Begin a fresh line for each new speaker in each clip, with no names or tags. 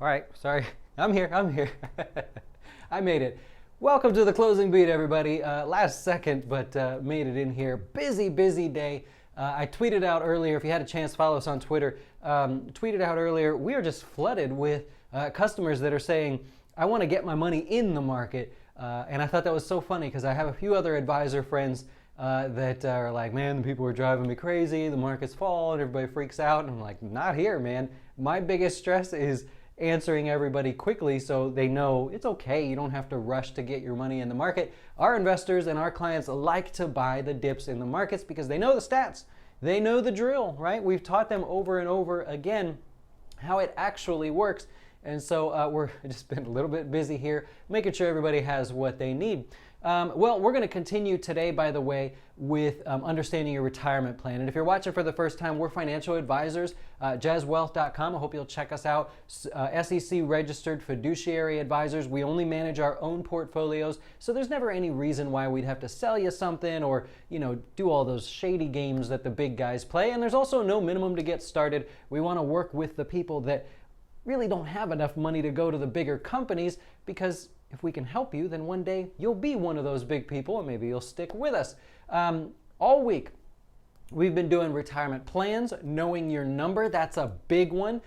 All right, sorry. I'm here. I made it. Welcome to the closing beat, everybody. Last second, but made it in here. Busy day. I tweeted out earlier, if you had a chance, follow us on Twitter. Tweeted out earlier, we are just flooded with customers that are saying, I want to get my money in the market. And I thought that was so funny because I have a few other advisor friends that are like, man, the people are driving me crazy, the market's falling, everybody freaks out. And I'm like, not here, man. My biggest stress is answering everybody quickly so they know it's okay. You don't have to rush to get your money in the market. Our investors and our clients like to buy the dips in the markets because they know the stats. They know the drill, right? We've taught them over and over again how it actually works. And so we're just been a little bit busy here, making sure everybody has what they need. Well, we're going to continue today, by the way, with understanding your retirement plan. And if you're watching for the first time, we're financial advisors, jazzwealth.com. I hope you'll check us out. SEC registered fiduciary advisors. We only manage our own portfolios, so there's never any reason why we'd have to sell you something or, do all those shady games that the big guys play. And there's also no minimum to get started. We want to work with the people that really don't have enough money to go to the bigger companies, because if we can help you, then one day you'll be one of those big people and maybe you'll stick with us. All week, we've been doing retirement plans, knowing your number. That's a big one.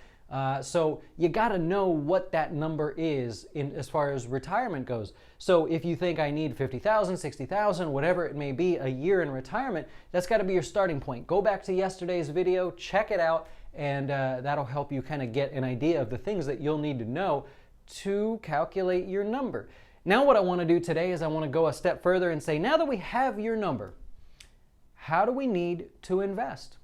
So you got to know what that number is as far as retirement goes. So if you think I need 50,000, 60,000, whatever it may be a year in retirement, that's got to be your starting point. Go back to yesterday's video, check it out, and that'll help you kind of get an idea of the things that you'll need to know to calculate your number. Now what I want to do today is I want to go a step further and say, now that we have your number, how do we need to invest?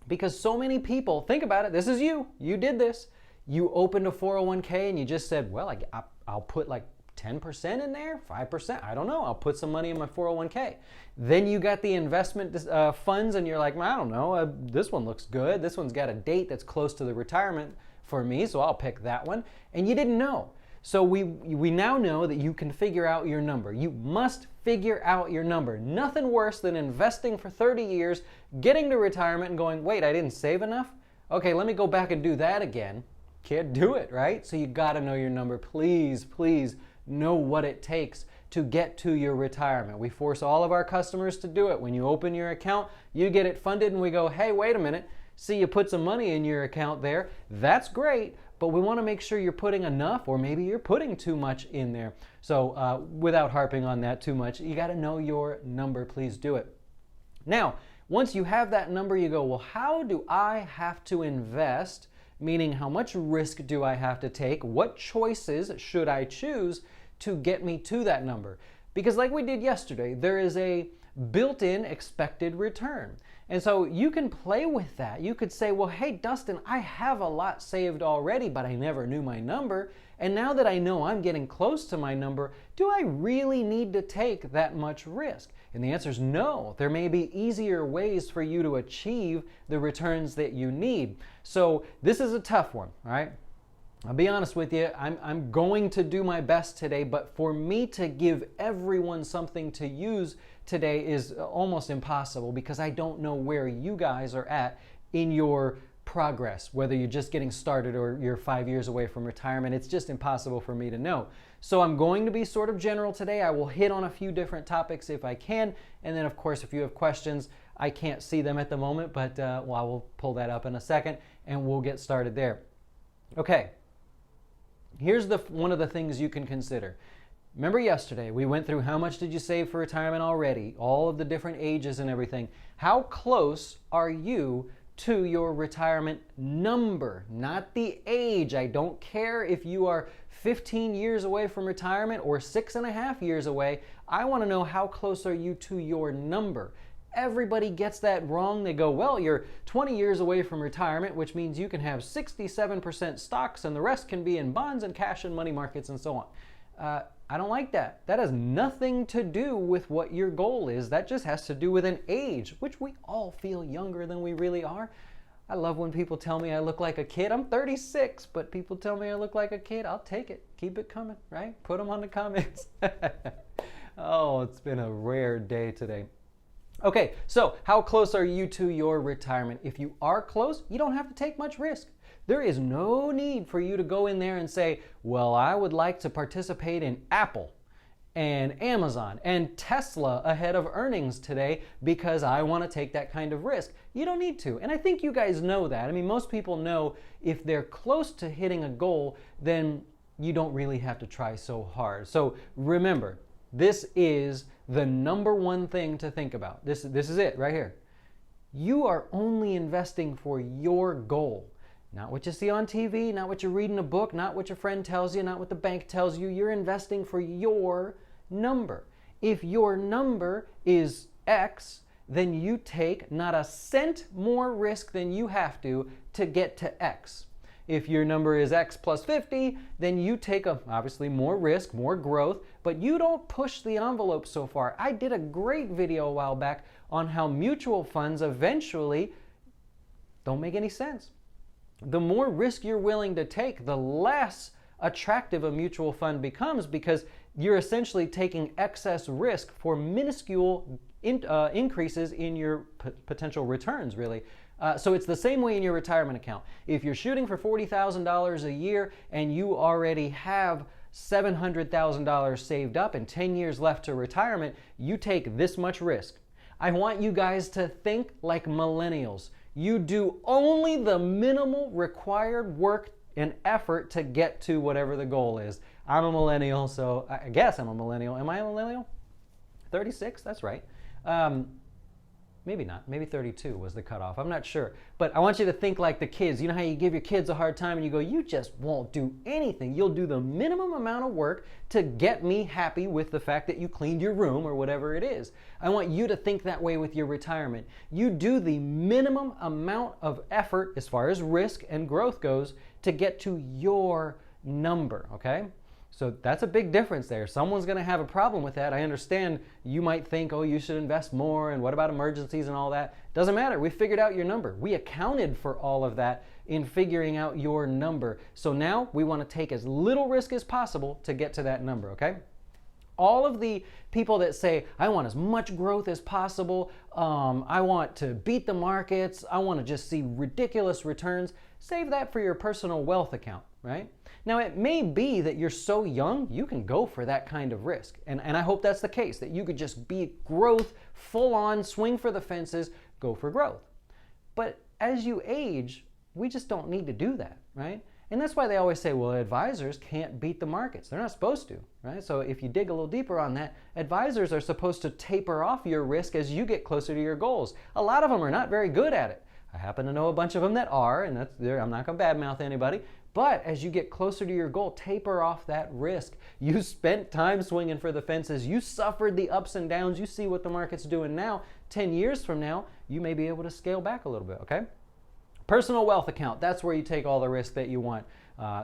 Because so many people, think about it, this is you did this. You opened a 401k and you just said, well, I'll put like 10% in there, 5%, I don't know, I'll put some money in my 401k. Then you got the investment funds and you're like, well, I don't know, this one looks good, this one's got a date that's close to the retirement for me, so I'll pick that one. And you didn't know. So we now know that you can figure out your number. You must figure out your number. Nothing worse than investing for 30 years, getting to retirement and going, wait, I didn't save enough? Okay, let me go back and do that again. Can't do it, right? So you gotta know your number. Please know what it takes to get to your retirement. We force all of our customers to do it. When you open your account, you get it funded and we go, hey, wait a minute. See, you put some money in your account there. That's great, but we want to make sure you're putting enough, or maybe you're putting too much in there. So without harping on that too much, you got to know your number. Please do it. Now, once you have that number, you go, well, how do I have to invest? Meaning, how much risk do I have to take? What choices should I choose to get me to that number? Because like we did yesterday, there is a built-in expected return. And so you can play with that. You could say, well, hey, Dustin, I have a lot saved already, but I never knew my number. And now that I know I'm getting close to my number, do I really need to take that much risk? And the answer is no. There may be easier ways for you to achieve the returns that you need. So this is a tough one, all right? I'll be honest with you, I'm going to do my best today, but for me to give everyone something to use today is almost impossible because I don't know where you guys are at in your progress, whether you're just getting started or you're 5 years away from retirement. It's just impossible for me to know. So I'm going to be sort of general today. I will hit on a few different topics if I can. And then, of course, if you have questions, I can't see them at the moment, but I will pull that up in a second and we'll get started there. Okay. Here's one of the things you can consider. Remember yesterday, we went through how much did you save for retirement already, all of the different ages and everything. How close are you to your retirement number, not the age? I don't care if you are 15 years away from retirement or 6.5 years away. I want to know how close are you to your number. Everybody gets that wrong. They go, well, you're 20 years away from retirement, which means you can have 67% stocks and the rest can be in bonds and cash and money markets and so on. I don't like that. That has nothing to do with what your goal is. That just has to do with an age, which we all feel younger than we really are. I love when people tell me I look like a kid. I'm 36, but people tell me I look like a kid. I'll take it. Keep it coming, right? Put them on the comments. Oh, it's been a rare day today. Okay, so how close are you to your retirement? If you are close, you don't have to take much risk. There is no need for you to go in there and say, well, I would like to participate in Apple and Amazon and Tesla ahead of earnings today because I want to take that kind of risk. You don't need to. And I think you guys know that. I mean, most people know if they're close to hitting a goal, then you don't really have to try so hard. So remember, this is the number one thing to think about. This is it right here. You are only investing for your goal. Not what you see on TV, not what you read in a book, not what your friend tells you, not what the bank tells you. You're investing for your number. If your number is X, then you take not a cent more risk than you have to get to X. If your number is X plus 50, then you take obviously more risk, more growth, but you don't push the envelope so far. I did a great video a while back on how mutual funds eventually don't make any sense. The more risk you're willing to take, the less attractive a mutual fund becomes because you're essentially taking excess risk for minuscule increases in your potential returns, really. So it's the same way in your retirement account. If you're shooting for $40,000 a year and you already have $700,000 saved up and 10 years left to retirement, you take this much risk. I want you guys to think like millennials. You do only the minimal required work and effort to get to whatever the goal is. I'm a millennial, so I guess I'm a millennial. Am I a millennial? 36? That's right. Maybe not. Maybe 32 was the cutoff. I'm not sure. But I want you to think like the kids. You know how you give your kids a hard time and you go, you just won't do anything. You'll do the minimum amount of work to get me happy with the fact that you cleaned your room or whatever it is. I want you to think that way with your retirement. You do the minimum amount of effort as far as risk and growth goes to get to your number, okay? So that's a big difference there. Someone's going to have a problem with that. I understand you might think, oh, you should invest more, and what about emergencies and all that? Doesn't matter. We figured out your number. We accounted for all of that in figuring out your number. So now we want to take as little risk as possible to get to that number, okay? All of the people that say, I want as much growth as possible, I want to beat the markets, I want to just see ridiculous returns, save that for your personal wealth account, right? Now, it may be that you're so young, you can go for that kind of risk. And I hope that's the case, that you could just be growth, full on, swing for the fences, go for growth. But as you age, we just don't need to do that, right? And that's why they always say, well, advisors can't beat the markets. They're not supposed to, right? So if you dig a little deeper on that, advisors are supposed to taper off your risk as you get closer to your goals. A lot of them are not very good at it. I happen to know a bunch of them that are, and I'm not going to badmouth anybody. But as you get closer to your goal, taper off that risk. You spent time swinging for the fences. You suffered the ups and downs. You see what the market's doing now. 10 years from now, you may be able to scale back a little bit, okay? Personal wealth account, that's where you take all the risk that you want.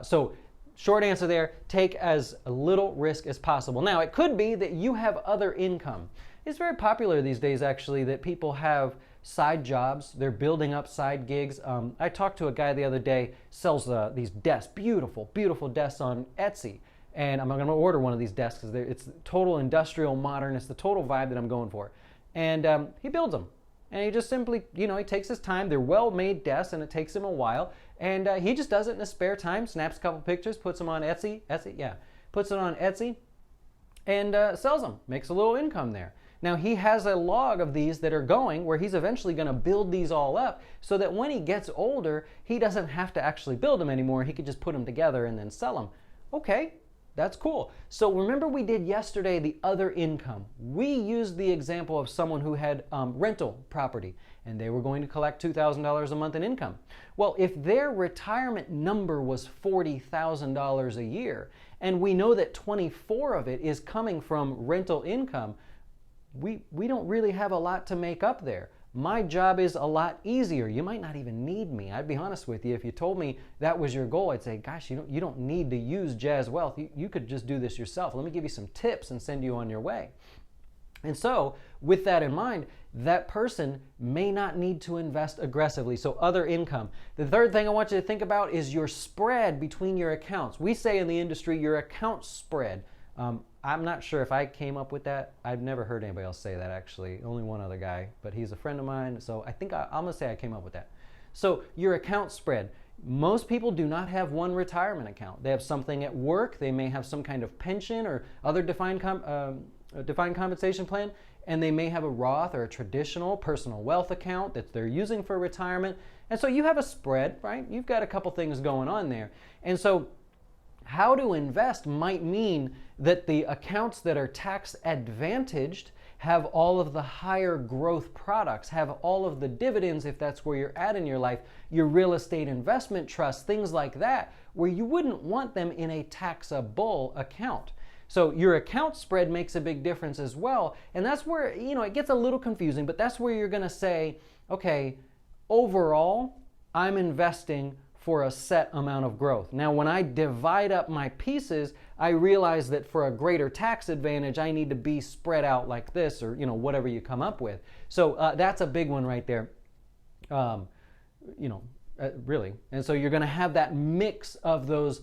So short answer there, take as little risk as possible. Now, it could be that you have other income. It's very popular these days, actually, that people have side jobs. They're building up side gigs. I talked to a guy the other day, sells these desks, beautiful, beautiful desks on Etsy. And I'm going to order one of these desks because it's total industrial modern. It's the total vibe that I'm going for. And he builds them. And he just simply, he takes his time. They're well-made desks, and it takes him a while. And he just does it in his spare time, snaps a couple pictures, puts them on Etsy, puts it on Etsy, and sells them, makes a little income there. Now, he has a log of these that are going where he's eventually going to build these all up so that when he gets older, he doesn't have to actually build them anymore. He could just put them together and then sell them. Okay. That's cool. So remember we did yesterday the other income. We used the example of someone who had rental property and they were going to collect $2,000 a month in income. Well, if their retirement number was $40,000 a year and we know that 24 of it is coming from rental income, we don't really have a lot to make up there. My job is a lot easier. You might not even need me. I'd be honest with you. If you told me that was your goal, I'd say, gosh, you don't need to use Jazz Wealth. You could just do this yourself. Let me give you some tips and send you on your way. And so with that in mind, that person may not need to invest aggressively. So other income. The third thing I want you to think about is your spread between your accounts. We say in the industry, your account spread. I'm not sure if I came up with that. I've never heard anybody else say that, actually. Only one other guy, but he's a friend of mine, so I think I'm going to say I came up with that. So your account spread. Most people do not have one retirement account. They have something at work. They may have some kind of pension or other defined compensation plan, and they may have a Roth or a traditional personal wealth account that they're using for retirement. And so you have a spread, right? You've got a couple things going on there. And so how to invest might mean that the accounts that are tax advantaged have all of the higher growth products, have all of the dividends if that's where you're at in your life, your real estate investment trust, things like that, where you wouldn't want them in a taxable account. So your account spread makes a big difference as well. And that's where, it gets a little confusing, but that's where you're going to say, okay, overall, I'm investing for a set amount of growth. Now, when I divide up my pieces, I realize that for a greater tax advantage, I need to be spread out like this, or whatever you come up with. So that's a big one right there. Really. And so you're going to have that mix of those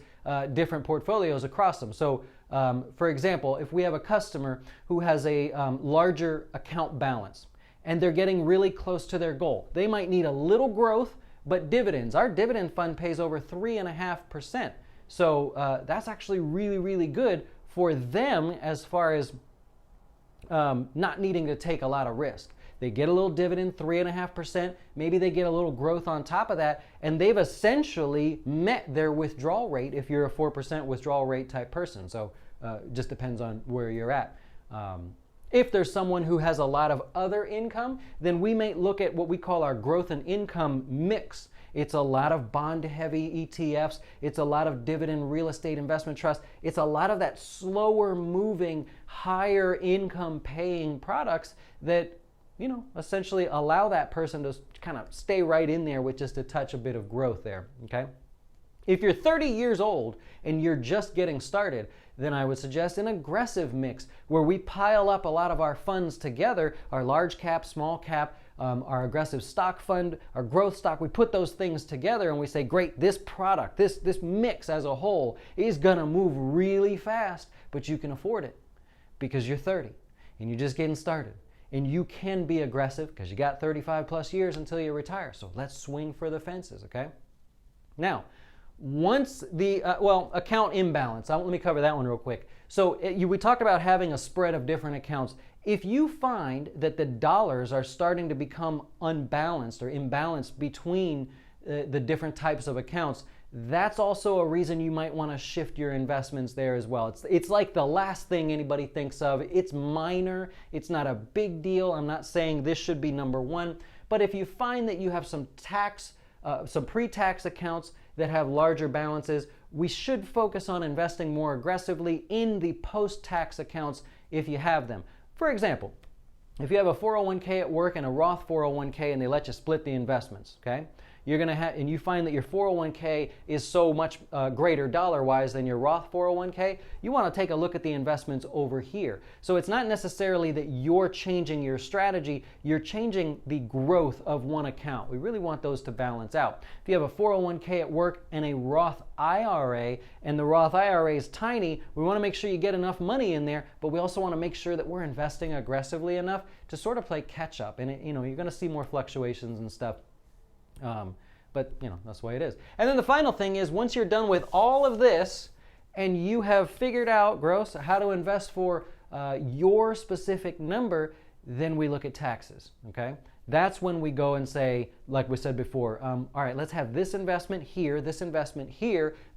different portfolios across them. So, for example, if we have a customer who has a larger account balance and they're getting really close to their goal, they might need a little growth, but dividends. Our dividend fund pays over 3.5%. So that's actually really, really good for them as far as not needing to take a lot of risk. They get a little dividend, 3.5%. Maybe they get a little growth on top of that, and they've essentially met their withdrawal rate if you're a 4% withdrawal rate type person. So just depends on where you're at. If there's someone who has a lot of other income, then we may look at what we call our growth and income mix. It's a lot of bond-heavy ETFs. It's a lot of dividend real estate investment trust. It's a lot of that slower-moving, higher income-paying products that, essentially allow that person to kind of stay right in there with just a touch, a bit of growth there, okay? If you're 30 years old and you're just getting started, then I would suggest an aggressive mix where we pile up a lot of our funds together, our large cap, small cap, our aggressive stock fund, our growth stock. We put those things together and we say, great, this product, this mix as a whole is going to move really fast, but you can afford it because you're 30 and you're just getting started. And you can be aggressive because you got 35 plus years until you retire. So let's swing for the fences, okay? Now, once the, account imbalance. Let me cover that one real quick. So we talked about having a spread of different accounts. If you find that the dollars are starting to become unbalanced or imbalanced between the different types of accounts, that's also a reason you might want to shift your investments there as well. It's like the last thing anybody thinks of. It's minor. It's not a big deal. I'm not saying this should be number one. But if you find that you have some pre-tax accounts that have larger balances, we should focus on investing more aggressively in the post-tax accounts if you have them. For example, if you have a 401k at work and a Roth 401k and they let you split the investments, okay? You're going to have, and you find that your 401k is so much greater dollar-wise than your Roth 401k, you want to take a look at the investments over here. So it's not necessarily that you're changing your strategy, you're changing the growth of one account. We really want those to balance out. If you have a 401k at work and a Roth IRA, and the Roth IRA is tiny, we want to make sure you get enough money in there, but we also want to make sure that we're investing aggressively enough to sort of play catch-up. And you're going to see more fluctuations and stuff. But that's the way it is. And then the final thing is, once you're done with all of this and you have figured out, gross, how to invest for your specific number, then we look at taxes, okay? That's when we go and say, like we said before, all right, let's have this investment here,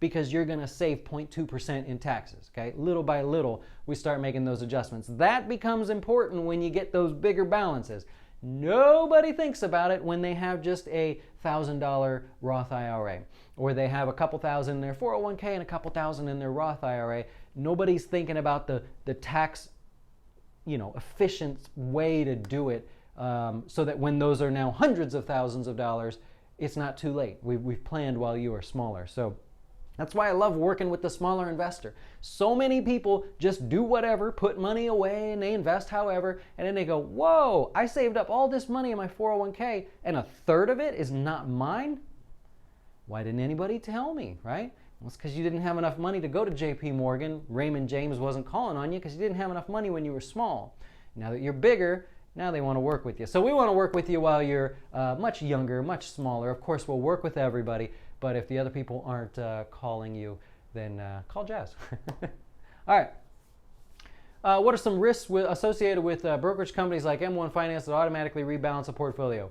because you're going to save 0.2% in taxes, okay? Little by little, we start making those adjustments. That becomes important when you get those bigger balances. Nobody thinks about it when they have just a $1,000 Roth IRA, or they have a couple thousand in their 401k and a couple thousand in their Roth IRA. Nobody's thinking about the tax, efficient way to do it, so that when those are now hundreds of thousands of dollars, it's not too late. We've planned while you are smaller. So that's why I love working with the smaller investor. So many people just do whatever, put money away, and they invest however, and then they go, whoa, I saved up all this money in my 401k, and a third of it is not mine? Why didn't anybody tell me, right? Well, it's because you didn't have enough money to go to JP Morgan. Raymond James wasn't calling on you because you didn't have enough money when you were small. Now that you're bigger, now they want to work with you. So we want to work with you while you're much younger, much smaller. Of course, we'll work with everybody. But if the other people aren't calling you, then call Jazz. All right. What are some risks associated with brokerage companies like M1 Finance that automatically rebalance a portfolio?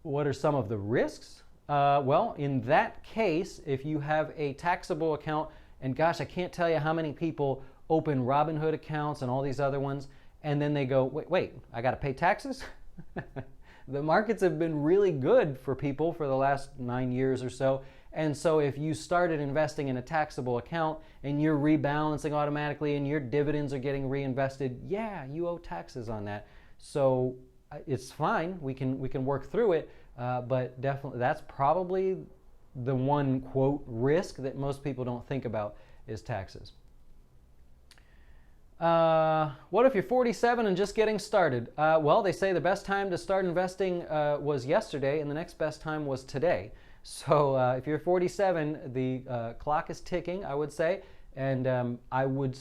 What are some of the risks? Well, in that case, if you have a taxable account, and gosh, I can't tell you how many people open Robinhood accounts and all these other ones, and then they go, wait, I got to pay taxes? The markets have been really good for people for the last 9 years or so. And so if you started investing in a taxable account and you're rebalancing automatically and your dividends are getting reinvested, yeah, you owe taxes on that. So it's fine. We can work through it. But definitely that's probably the one, quote, risk that most people don't think about is taxes. What if you're 47 and just getting started? Well, they say the best time to start investing was yesterday and the next best time was today. So if you're 47, the clock is ticking, I would say. And I would,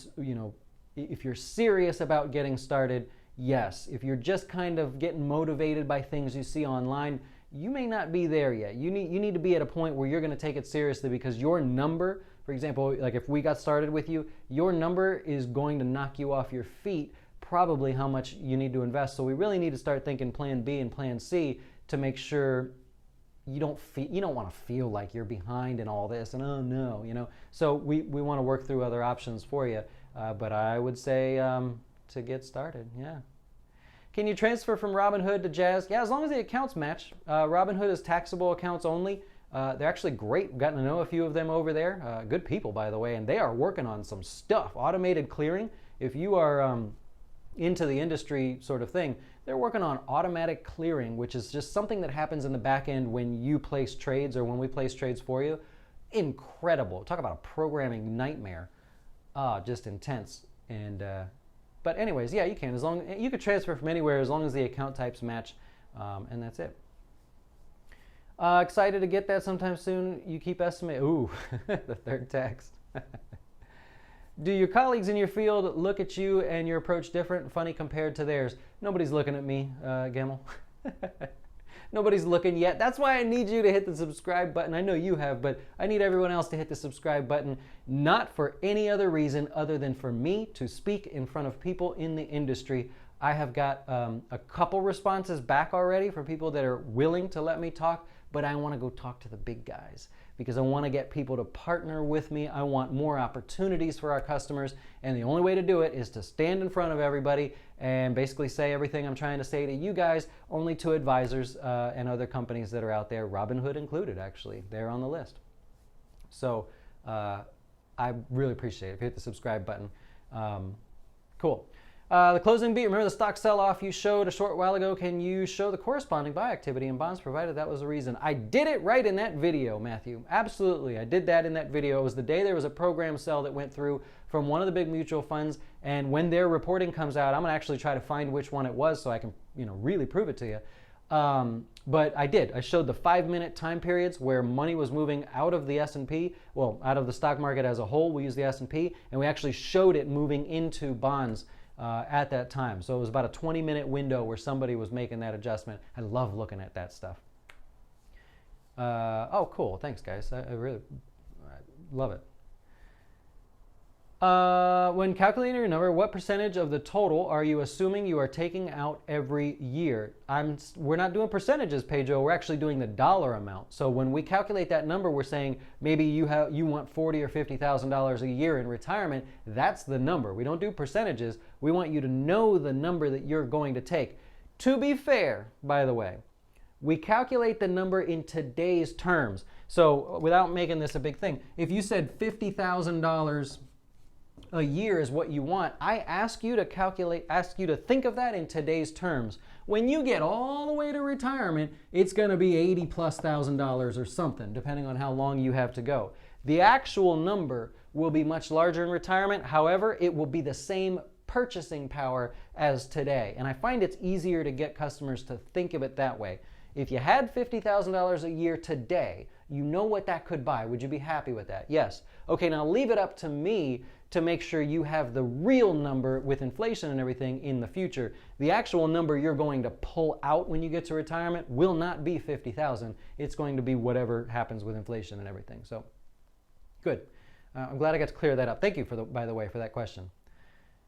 if you're serious about getting started, yes. If you're just kind of getting motivated by things you see online, you may not be there yet. You need to be at a point where you're going to take it seriously, because your number, for example, like if we got started with you, your number is going to knock you off your feet, probably how much you need to invest. So we really need to start thinking plan B and plan C to make sure you don't want to feel like you're behind in all this and oh no, So we want to work through other options for you. But I would say to get started, yeah. Can you transfer from Robinhood to Jazz? Yeah, as long as the accounts match. Robinhood is taxable accounts only. They're actually great. We've gotten to know a few of them over there. Good people, by the way, and they are working on some stuff. Automated clearing. If you are into the industry sort of thing, they're working on automatic clearing, which is just something that happens in the back end when you place trades or when we place trades for you. Incredible. Talk about a programming nightmare. Just intense. And but anyways, yeah, you can. You could transfer from anywhere as long as the account types match, and that's it. Excited to get that sometime soon. You keep estimating. Ooh, the third text. Do your colleagues in your field look at you and your approach different, funny compared to theirs? Nobody's looking at me, Gemmel. Nobody's looking yet. That's why I need you to hit the subscribe button. I know you have, but I need everyone else to hit the subscribe button, not for any other reason other than for me to speak in front of people in the industry. I have got a couple responses back already from people that are willing to let me talk, but I want to go talk to the big guys because I want to get people to partner with me. I want more opportunities for our customers, and the only way to do it is to stand in front of everybody and basically say everything I'm trying to say to you guys, only to advisors and other companies that are out there, Robinhood included, actually. They're on the list. So I really appreciate it if you hit the subscribe button. Cool. The closing beat, remember the stock sell-off you showed a short while ago? Can you show the corresponding buy activity in bonds provided that was the reason? I did it right in that video, Matthew. Absolutely. I did that in that video. It was the day there was a program sell that went through from one of the big mutual funds, and when their reporting comes out, I'm going to actually try to find which one it was so I can really prove it to you. But I did. I showed the 5-minute time periods where money was moving out of the S&P, well, out of the stock market as a whole. We use the S&P, and we actually showed it moving into bonds at that time. So it was about a 20-minute window where somebody was making that adjustment. I love looking at that stuff. Oh, cool. Thanks, guys. I really love it. When calculating your number, what percentage of the total are you assuming you are taking out every year? We're not doing percentages, Pedro. We're actually doing the dollar amount. So when we calculate that number, we're saying maybe you want $40,000 or $50,000 a year in retirement. That's the number. We don't do percentages. We want you to know the number that you're going to take. To be fair, by the way, we calculate the number in today's terms. So without making this a big thing, if you said $50,000 a year is what you want, I ask you to think of that in today's terms. When you get all the way to retirement, it's going to be $80,000+ or something, depending on how long you have to go. The actual number will be much larger in retirement. However, it will be the same purchasing power as today. And I find it's easier to get customers to think of it that way. If you had $50,000 a year today, you know what that could buy. Would you be happy with that? Yes. Okay, now leave it up to me to make sure you have the real number with inflation and everything in the future. The actual number you're going to pull out when you get to retirement will not be $50,000. It's going to be whatever happens with inflation and everything. So, good. I'm glad I got to clear that up. Thank you, by the way, for that question.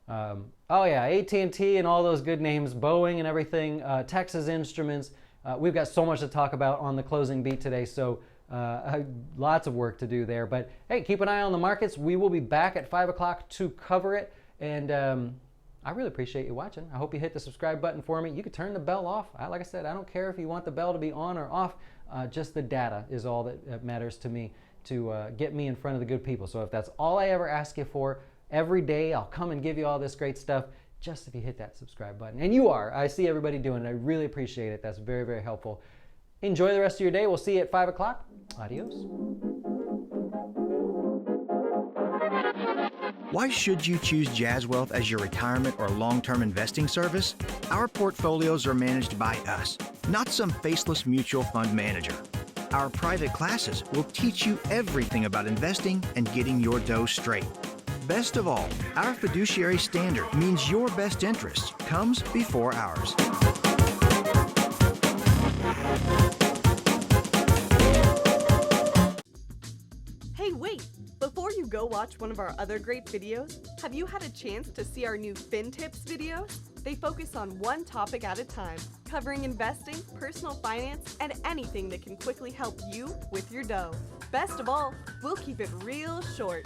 Oh yeah, AT&T and all those good names, Boeing and everything, Texas Instruments. We've got so much to talk about on the closing beat today, so lots of work to do there. But hey, keep an eye on the markets. We will be back at 5 o'clock to cover it. And I really appreciate you watching. I hope you hit the subscribe button for me. You can turn the bell off. Like I said, I don't care if you want the bell to be on or off. Just the data is all that matters to me to get me in front of the good people. So if that's all I ever ask you for, every day I'll come and give you all this great stuff, just if you hit that subscribe button. And you are. I see everybody doing it. I really appreciate it. That's very, very helpful. Enjoy the rest of your day. We'll see you at 5 o'clock. Adios.
Why should you choose Jazz Wealth as your retirement or long-term investing service? Our portfolios are managed by us, not some faceless mutual fund manager. Our private classes will teach you everything about investing and getting your dough straight. Best of all, our fiduciary standard means your best interest comes before ours.
Hey, wait! Before you go watch one of our other great videos, have you had a chance to see our new Fin Tips videos? They focus on one topic at a time, covering investing, personal finance, and anything that can quickly help you with your dough. Best of all, we'll keep it real short.